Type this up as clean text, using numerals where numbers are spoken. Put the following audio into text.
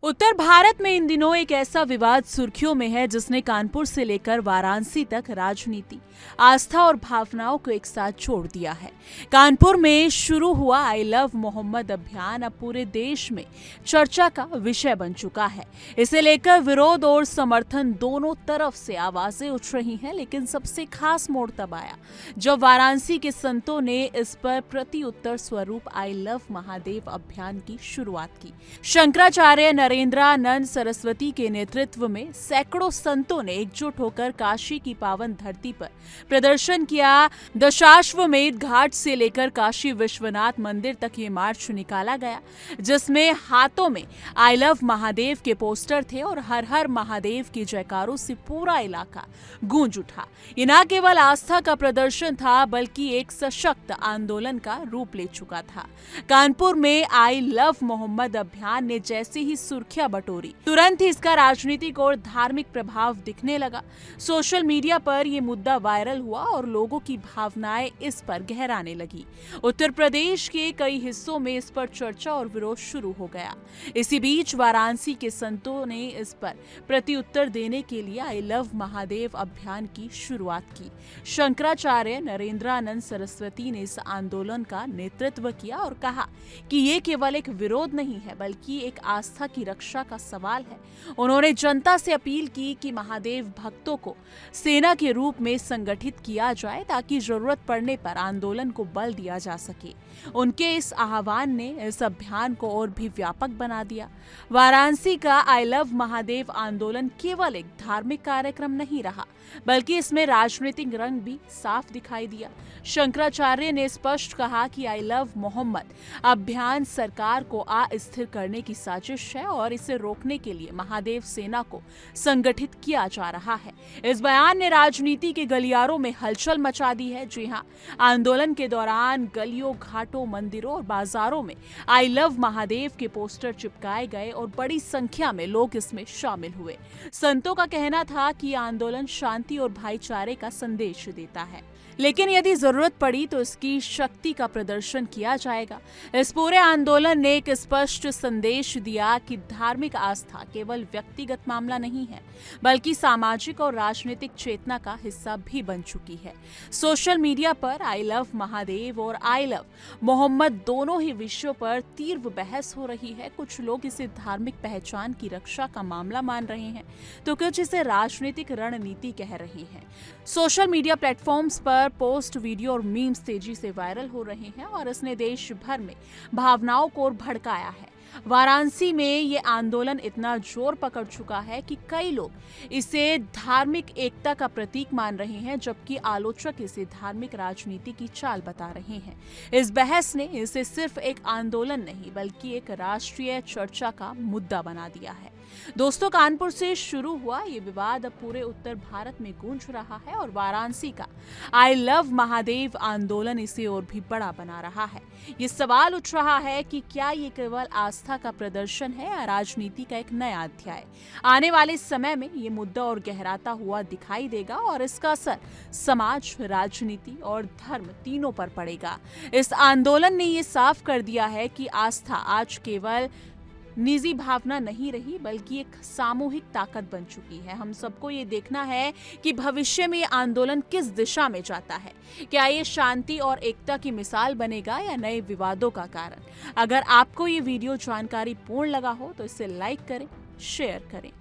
उत्तर भारत में इन दिनों एक ऐसा विवाद सुर्खियों में है जिसने कानपुर से लेकर वाराणसी तक राजनीति, आस्था और भावनाओं को एक साथ जोड़ दिया है। कानपुर में शुरू हुआ आई लव मोहम्मद अभियान अब पूरे देश में चर्चा का विषय बन चुका है। इसे लेकर विरोध और समर्थन दोनों तरफ से आवाजें उठ रही हैं, लेकिन सबसे खास मोड़ तब आया जब वाराणसी के संतों ने इस पर प्रति उत्तर स्वरूप आई लव महादेव अभियान की शुरुआत की। शंकराचार्य नरेंद्रानंद सरस्वती के नेतृत्व में सैकड़ों संतों ने एकजुट होकर काशी की पावन धरती पर प्रदर्शन किया। दशाश्वमेध घाट से लेकर काशी विश्वनाथ मंदिर तक ये मार्च निकाला गया, जिसमें हाथों में आई लव महादेव के पोस्टर थे और हर हर महादेव की जयकारों से पूरा इलाका गूंज उठा। ये न केवल आस्था का प्रदर्शन था, बल्कि एक सशक्त आंदोलन का रूप ले चुका था। कानपुर में आई लव मोहम्मद अभियान ने जैसे ही सुर्खियां बटोरी, तुरंत ही इसका राजनीतिक और धार्मिक प्रभाव दिखने लगा। सोशल मीडिया पर यह मुद्दा वायरल हुआ और लोगों की भावनाएं इस पर गहराने लगी। उत्तर प्रदेश के कई हिस्सों में इस पर चर्चा और विरोध शुरू हो गया। इसी बीच वाराणसी के संतों ने इस पर प्रत्युत्तर देने के लिए आई लव महादेव अभियान की शुरुआत की। शंकराचार्य नरेंद्रानंद सरस्वती ने इस आंदोलन का नेतृत्व किया और कहा कि ये केवल एक विरोध नहीं है, बल्कि एक आस्था की रक्षा का सवाल है। उन्होंने जनता से अपील की कि महादेव भक्तों को सेना के रूप में संगठित किया जाए ताकि जरूरत पड़ने पर आंदोलन को बल दिया जा सके। उनके इस आह्वान ने इस अभियान को और भी व्यापक बना दिया। वाराणसी का आई लव महादेव आंदोलन केवल एक धार्मिक कार्यक्रम नहीं रहा, बल्कि इसमें राजनीतिक रंग भी साफ दिखाई दिया। शंकराचार्य ने स्पष्ट कहा कि आई लव मोहम्मद अभियान सरकार को अस्थिर करने की साजिश है और इसे रोकने के लिए महादेव सेना को संगठित किया जा रहा है। इस बयान ने राजनीति के गलियारों में हलचल मचा दी है। जी हां, आंदोलन के दौरान गलियों, घाटों, मंदिरों और बाजारों में आई लव महादेव के पोस्टर चिपकाए गए और बड़ी संख्या में लोग इसमें शामिल हुए। संतों का कहना था कि यह आंदोलन शांति और भाईचारे का संदेश देता है, लेकिन यदि जरूरत पड़ी तो इसकी शक्ति का प्रदर्शन किया जाएगा। इस पूरे आंदोलन ने एक स्पष्ट संदेश दिया कि धार्मिक आस्था केवल व्यक्तिगत मामला नहीं है, बल्कि सामाजिक और राजनीतिक चेतना का हिस्सा भी बन चुकी है। सोशल मीडिया पर आई लव महादेव और आई लव मोहम्मद दोनों ही विषयों पर तीव्र बहस हो रही है। कुछ लोग इसे धार्मिक पहचान की रक्षा का मामला मान रहे हैं, तो कुछ इसे राजनीतिक रणनीति कह रहे हैं। सोशल मीडिया प्लेटफॉर्म्स पर पोस्ट, वीडियो और मीम्स तेजी से वायरल हो रहे हैं और इसने देश भर में भावनाओं को भड़काया है। वाराणसी में ये आंदोलन इतना जोर पकड़ चुका है कि कई लोग इसे धार्मिक एकता का प्रतीक मान रहे हैं, जबकि आलोचक इसे धार्मिक राजनीति की चाल बता रहे हैं। इस बहस ने इसे सिर्फ एक आंदोलन नहीं, बल्कि एक राष्ट्रीय चर्चा का मुद्दा बना दिया है। दोस्तों, कानपुर से शुरू हुआ ये विवाद अब पूरे उत्तर भारत में गूंज रहा है और वाराणसी का आई लव महादेव आंदोलन इसे और भी बड़ा बना रहा है। ये सवाल उठ रहा है कि क्या ये केवल आस्था का प्रदर्शन है या राजनीति का एक नया अध्याय। आने वाले समय में ये मुद्दा और गहराता हुआ दिखाई देगा और इसका असर समाज, राजनीति और धर्म तीनों पर पड़ेगा। इस आंदोलन ने ये साफ कर दिया है कि आस्था आज केवल निजी भावना नहीं रही, बल्कि एक सामूहिक ताकत बन चुकी है। हम सबको ये देखना है कि भविष्य में ये आंदोलन किस दिशा में जाता है। क्या ये शांति और एकता की मिसाल बनेगा या नए विवादों का कारण। अगर आपको ये वीडियो जानकारी पूर्ण लगा हो तो इसे लाइक करें, शेयर करें।